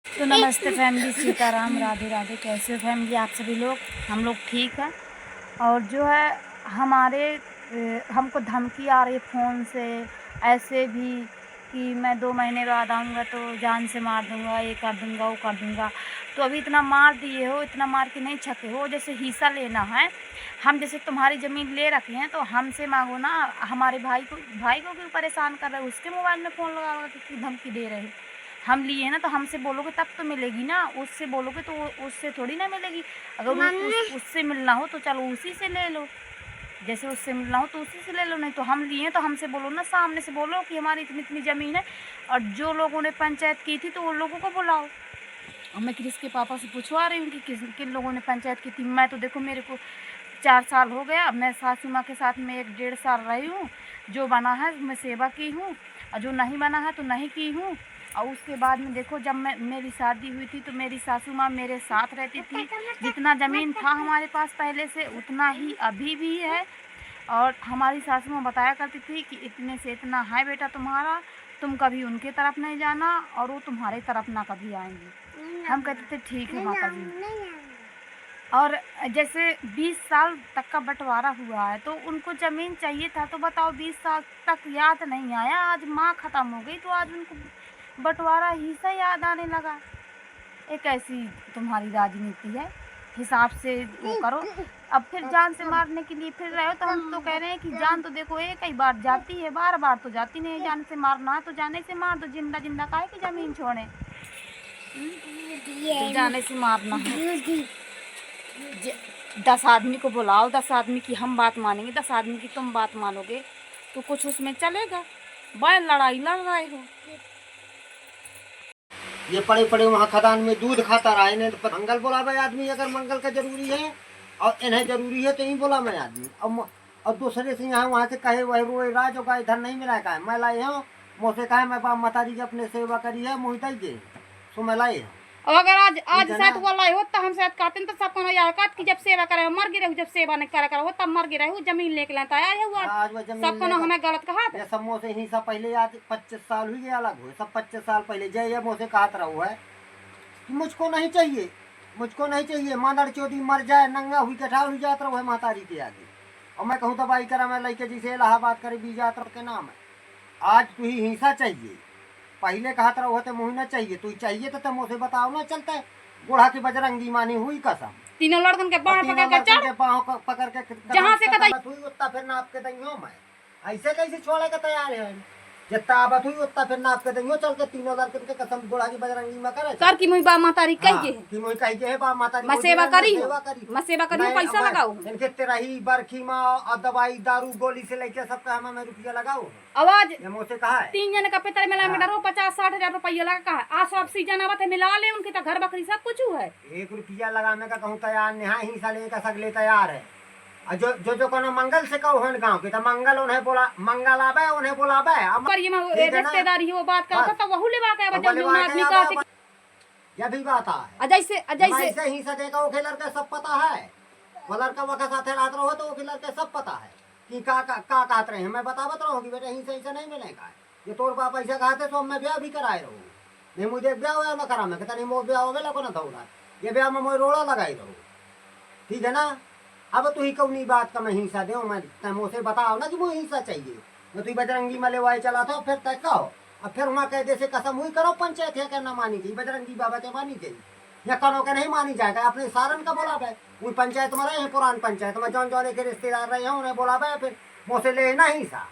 तो नमस्ते फैमिली, सीताराम, राधे राधे। कैसे हो फैमिली आप सभी लोग? हम लोग ठीक है। और जो है हमारे हमको धमकी आ रही है फ़ोन से ऐसे भी कि मैं 2 महीने बाद आऊँगा तो जान से मार दूँगा, ये कर दूँगा, वो कर दूँगा। तो अभी इतना मार दिए हो, इतना मार के नहीं छके हो। जैसे हिस्सा लेना है, हम जैसे तुम्हारी ज़मीन ले रखे हैं तो हमसे मांगो ना। हमारे भाई को क्यों परेशान कर रहे हो? उसके मोबाइल में फ़ोन लगा लगा के क्यों धमकी दे रहे हो? हम लिए हैं ना तो हमसे बोलोगे तब तो मिलेगी ना, उससे बोलोगे तो उससे थोड़ी ना मिलेगी। अगर उससे मिलना हो तो चलो उसी से ले लो, जैसे उससे मिलना हो तो उसी से ले लो। नहीं तो हम लिए तो हमसे बोलो ना, सामने से बोलो कि हमारी इतनी इतनी ज़मीन है। और जो लोगों ने पंचायत की थी तो वो लोगों को बुलाओ। और मैं क्रिस के पापा से पूछवा रही हूँ कि किन लोगों ने पंचायत की थी। मैं तो देखो मेरे को 4 साल हो गया, मैं सासू माँ के साथ में 1 डेढ़ साल रही हूँ। जो बना है मैं सेवा की हूँ और जो नहीं बना है तो नहीं की हूँ। और उसके बाद में देखो जब मेरी शादी हुई थी तो मेरी सासू माँ मेरे साथ रहती थी। जितना ज़मीन था हमारे पास पहले से उतना ही अभी भी है। और हमारी सासू माँ बताया करती थी कि इतने से इतना है बेटा तुम्हारा, तुम कभी उनके तरफ नहीं जाना और वो तुम्हारे तरफ ना कभी आएंगी। हम कहते थे ठीक है माता जी। और जैसे 20 साल तक का बंटवारा हुआ है तो उनको ज़मीन चाहिए था, तो बताओ 20 साल तक याद नहीं आया। आज माँ ख़त्म हो गई तो आज उनको बंटवारा हिस्सा याद आने लगा। एक ऐसी तुम्हारी राजनीति है, हिसाब से वो करो। अब फिर जान से मारने के लिए फिर रहे हो। तो हम तो कह रहे हैं कि जान तो देखो एक ही बार जाती है, बार बार तो जाती नहीं है। जान से मारना है तो जाने से मार दो, जिंदा जिंदा काहे की ज़मीन छोड़े। जब जाने से मारना है 10 आदमी को बुलाओ, 10 आदमी की हम बात मानेंगे, 10 आदमी की तुम बात मानोगे तो कुछ उसमें चलेगा। बड़े लड़ाई लड़ रहे हो। ये पड़े पड़े वहाँ खदान में दूध खाता रहा। इन्हें तो मंगल बोला भाई आदमी, अगर मंगल का जरूरी है और इन्हें जरूरी है तो ही बोला मैं आदमी। और दूसरे से यहाँ वहाँ से कहे वह रोए राज का इधर नहीं मिला का मैं लाई हूँ मुझसे कहे मैं बाप माता जी की अपने सेवा करी है मोहिता जी सो मैं लाई हूँ। और अगर आज शायद वो लाई हो तो हम शायद कहते तो सबको ना याद कि जब सेवा करे मर गिरे, जब सेवा नहीं करे हो तब मर गिरे हो। जमीन लेके लाता आया हुआ आज वो जमीन सबको ना हमें गलत कहा ये सब मोसे हिस्सा पहले आज 25 साल हुई गया अलग हुए सब 25 साल पहले जय ये मोसे कहत रहा है कि मुझको नहीं चाहिए, मुझको नहीं चाहिए। मादर चौधरी मर जाए नंगा हुई कठा हुई जात रहो है मातारी के आगे। और मैं कहूँ दवाई करा मैं लड़के जी से इलाहाबाद करे बीज यात्रा के नाम है। आज तू ही हिंसा चाहिए, पहले कहा तरह होते मुँह न चाहिए। तू चाहिए तो तुम उसे बताओ ना चलता है। बूढ़ा की बजरंगी मानी हुई कसम। तीनों लड़कन के बाहर पकड़ के जहाँ से हुई उतना फिर नाप के दइयो मैं ऐसे कैसे छोड़े के तैयार है। जितना आबत हुई उतना फिर नाप के दइयो चल के तीनों लड़कन के कसम बूढ़ा की बजरंगी में करे कर की मुई बा मातारी कहिए कि मुई कही के है बा मातारी मैं सेवा करी पैसा लगाओ। इनके तेराही बरखी में और दवाई दारू गोली से लेके सबका हम मैं रुपया लगाओ। आवाज ये मुझसे कहा है 3 जन का पितर मिला में डरो 50-60 हजार रुपया लगा कहा। आज सब सीजन आवत है मिला ले उनके तो घर बकरी सब कुछ है। 1 रुपया लगाने का कहूँ तैयार नहीं हिस्सा लेने का सगले तैयार है। जो कोनो मंगल से कहो हन गांव के तो मंगल उन्हें बोला मंगल आवे उन्हें बुलावे। पर ये रिश्तेदारी वो बात का तो वहु लेवा के बजा जो आदमी का यह भी बात है। जैसे हिस्सा देगा वो खेलर के सब पता है। वो लड़का वका साथे रात रहो तो वो खेलर के सब पता है कि का कहत रहे हैं। मैं बतावत रहूँ कि बेटा हिस्सा हिस्सा नहीं मिलेगा। ये तोर बाप ऐसा कहते तो मैं ब्याह भी कराए रहूँ नहीं मुझे ब्याह हुआ ना करा मैं कहता नहीं मोर ब्याह हो गया को ना दौड़ा ये ब्याह में मोर रोड़ा लगाई रहूँ ठीक है ना। अब तू ही कौनी बात का मैं हिस्सा दे मैं मुझसे बताओ ना कि मुझे हिस्सा चाहिए। मैं तू बजरंगी में लेवाई चला था फिर तय कहो अब फिर वहाँ कह दे से कसम हुई करो पंचायत है करना मानी थी बजरंगी बाबा के मानी थी या करो के नहीं मानी जाएगा। अपने सारन का बोला भाई वो पंचायत में रहे हैं पुरान पंचायत में जौन जौन के रिश्तेदार रहे हैं उन्हें बोला भाई फिर मुझसे लेना हिस्सा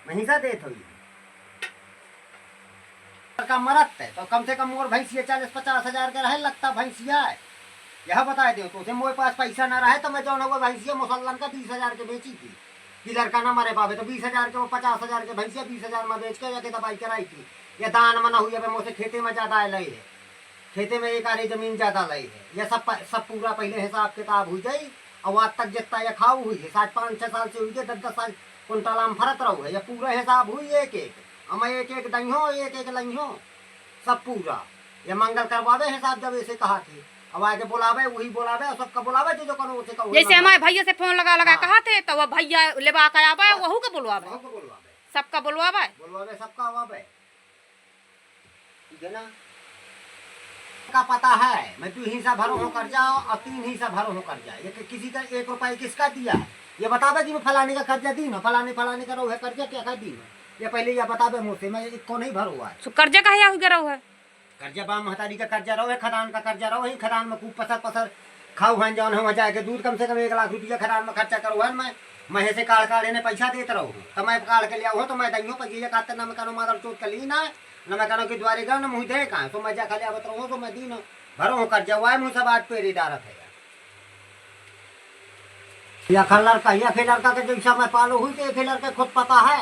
मैं हिस्सा दे थी का मरत है तो कम से कम मोर भैंसिया 40-50 हजार का रहे लगता भैंसिया है। यह बता दो तो मेरे पास पैसा न रहे तो मैं जो वो भैंसिया मुसलमान का 20 हजार के बेची थी कि लड़का ना मरे पावे तो 20 हजार के वो 50 हजार के भैंसिया 20 हजार में बेच के जाके दवाई कराई थी। यह दान में न हुई है मुझसे खेते में ज्यादा लई है खेते में 1 आरी जमीन ज्यादा लई है। यह सब पूरा पहले हिसाब किताब हुई जाये और आज तक जितना यह खाऊ हुई है 5-6 साल से हुई है 10-10 साल कुंटल आम फरत रहू है। यह पूरा हिसाब हुई एक मैं एक दही एक लइहो सब पूरा ये मंगल करवावे हिसाब जब ऐसे कहा थी। अब आके बुलावे वही बुलावे और सबका बुलावे जो कौन उसे कहो जैसे हमारे भैया से फोन लगा कहा थे तो वो भैया लेवा के आवे वहू का बुलवावे सबका बुलवावे सबका आवे ठीक है ना। का पता है, मैं 2 हिस्सा भरो हो कर्जा और 3 हिस्सा भरो हो कर्जा। ये किसी का 1 रुपया किसका दिया है? ये बतावे कि मैं फलाने का कर्जा दी ना, फलाने का रहो है कर्जा क्या का दी है? ये पहले ये बतावे मुझसे, मैं इसको नहीं भरो हुआ है। तो कर्जा काहे हो गया है? कर्जा बा महतारी का कर्जा रहो है, खदान का कर्जा रहो है, खदान में खूब पसर खाऊ हैं जौन हम जाके दूध कम से कम 1 लाख रुपया खदान में खर्चा करो है। मैं से काढ़ ने पैसा देते रहो तो मैं काढ़ के लिया हो तो मैं दइयो पैसा खाते ना मैं कनो मादर चोट कर ली ना न मैं कनो के द्वारे गयो न मुँह दे कहाँ तो मैं जा खाली आवत रहो तो मैं दी न भरो हो कर्जा हुआ है मुँह सब आज पेरी डारत है या खा लड़का या फिर लड़का के जैसा मैं पालो हुई तो फिर लड़का खुद पता है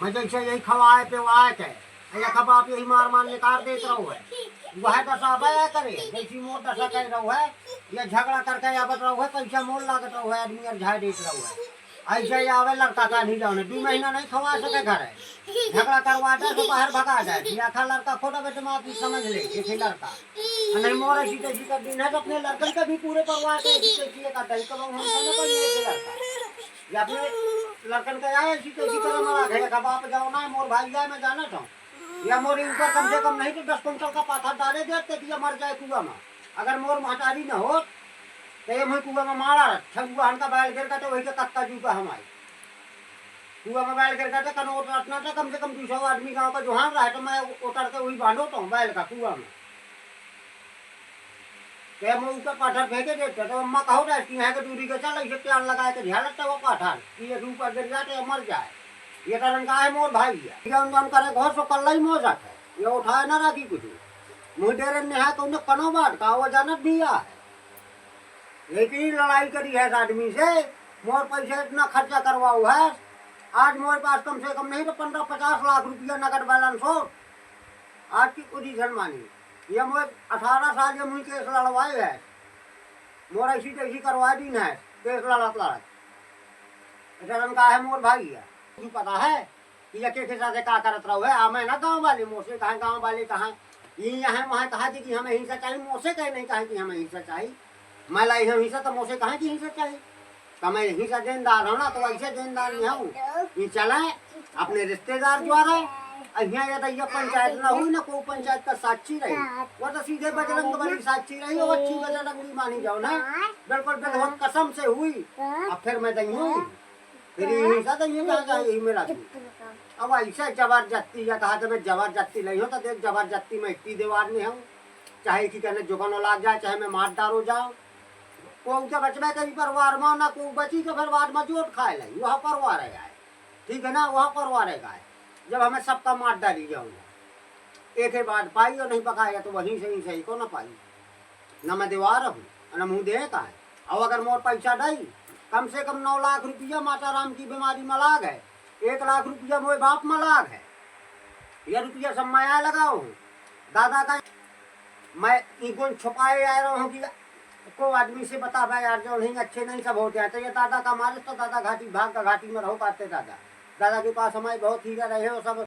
मैं जैसे यही खवाए पिवाए थे या खबा आप यही मार निकाल देते रहो है वह दशा बया करे जैसी मोर दशा कर रहो है या झगड़ा करके आवत रहो है पैसा मोल लागत रहो है आदमी और झाड़ देत रहो है ऐसे ही आवे लड़का का नहीं जाने 2 महीना नहीं खवा सके घर है झगड़ा करवा दे तो बाहर भगा जाए या खा लड़का खोटा बेटे माँ समझ ले ये फिर लड़का नहीं मोर ऐसी तैसी कर दिन है तो अपने लड़कन के भी पूरे परिवार के ऐसी तैसी का दही कब हम लड़का या अपने लड़कन के आए ऐसी तैसी तरह मरा घेरे का बाप जाओ ना मोर भाई जाए मैं जाना चाहूँ या मोर ऊपर कम से कम नहीं तो 10 कुंटल का पाथा डाले देते कि मर जाए कुआ में अगर मोर महतारी न हो तो ये मुझे कुआ में मारा छुआ का बैल गिर का तो वही के कत्ता जू का हमारी कुआ में बैल गिर का तो कनो उतरना था कम से कम 200 आदमी गाँव का जोहान रहा है तो मैं उतर के वही बांधो तो बैल का कुआ में तो मैं ऊपर पाठा फेंके देते तो अम्मा कहो रहती है कि दूरी के चल ऐसे प्यार लगाए के ध्यान रखते वो पाठा कि ये ऊपर गिर जाए तो मर जाए ये कारण का है मोर भाई है करे घर सो कल ही मोर रखे ये उठाए ना रखी कुछ मुँह डेरे नेहा तो उन्हें कनो बात का वो जानत भी है एक ही लड़ाई करी है आदमी से मोर पैसे इतना खर्चा करवाओ है आज मोर पास कम से कम नहीं तो 15-50 लाख रुपया नगद बैलेंस हो आज की पोजीशन मानी ये मोर 18 साल ये मुझे केस लड़वाए है मोर ऐसी तैसी करवा दी है केस लड़त का है मोर भाई है पता है कि ये के साथ क्या करत रहो है मैं ना गाँव वाले मोसे कहा गाँव वाले कहा ये यहाँ वहाँ कहा कि हमें हिंसा चाहिए मोसे कहे नहीं कहा कि हमें हिंसा चाहिए मैं लाई हूँ हिस्सा तो मोसे कहा कि हिंसा चाहिए तो मैं हिस्सा देनदार हूँ ना तो ऐसे देनदार नहीं हूँ ये चला अपने रिश्तेदार द्वारा यहाँ ये पंचायत ना हुई ना कोई पंचायत का साक्षी रही वो तो सीधे बजरंग बली साक्षी रही वो अच्छी बजरंग मानी जाओ ना बिल्कुल बिल्कुल कसम से हुई अब फिर मैं दही हूँ फिर हिंसा दही कहा जाए यही मेरा अब ऐसा जबरदस्ती या कहा मैं जबरदस्ती नहीं हो तो देख जबरदस्ती में इतनी दीवार में हूँ चाहे कि कहने जुगनो लाग जाए चाहे मैं मारदार हो जाऊँ कोई तो बचबे कहीं परिवार में ना कोई बची तो फिर बाद में जोत खाए लगी वह परिवार है ठीक है ना वह परिवार है जब हमें सबका मार डाली जाऊंगा एक ही बात पाई और नहीं पकाएगा तो वहीं से ही सही को ना पाई न मैं दीवार हूँ न मुँह दे का है अब अगर मोर पैसा दई कम से कम 9 लाख रुपया माता राम की बीमारी में लाग है 1 लाख रुपया मोए बाप में लाग है यह रुपया सब मैं आया लगाओ हूँ दादा का मैं इनको छुपाए आ रहा हूँ कि को आदमी से बता भाई यार जो नहीं अच्छे नहीं सब होते हैं तो ये दादा का मालिक तो दादा घाटी भाग का घाटी में रहो पाते दादा के पास हमारे बहुत हीरा रहे और सब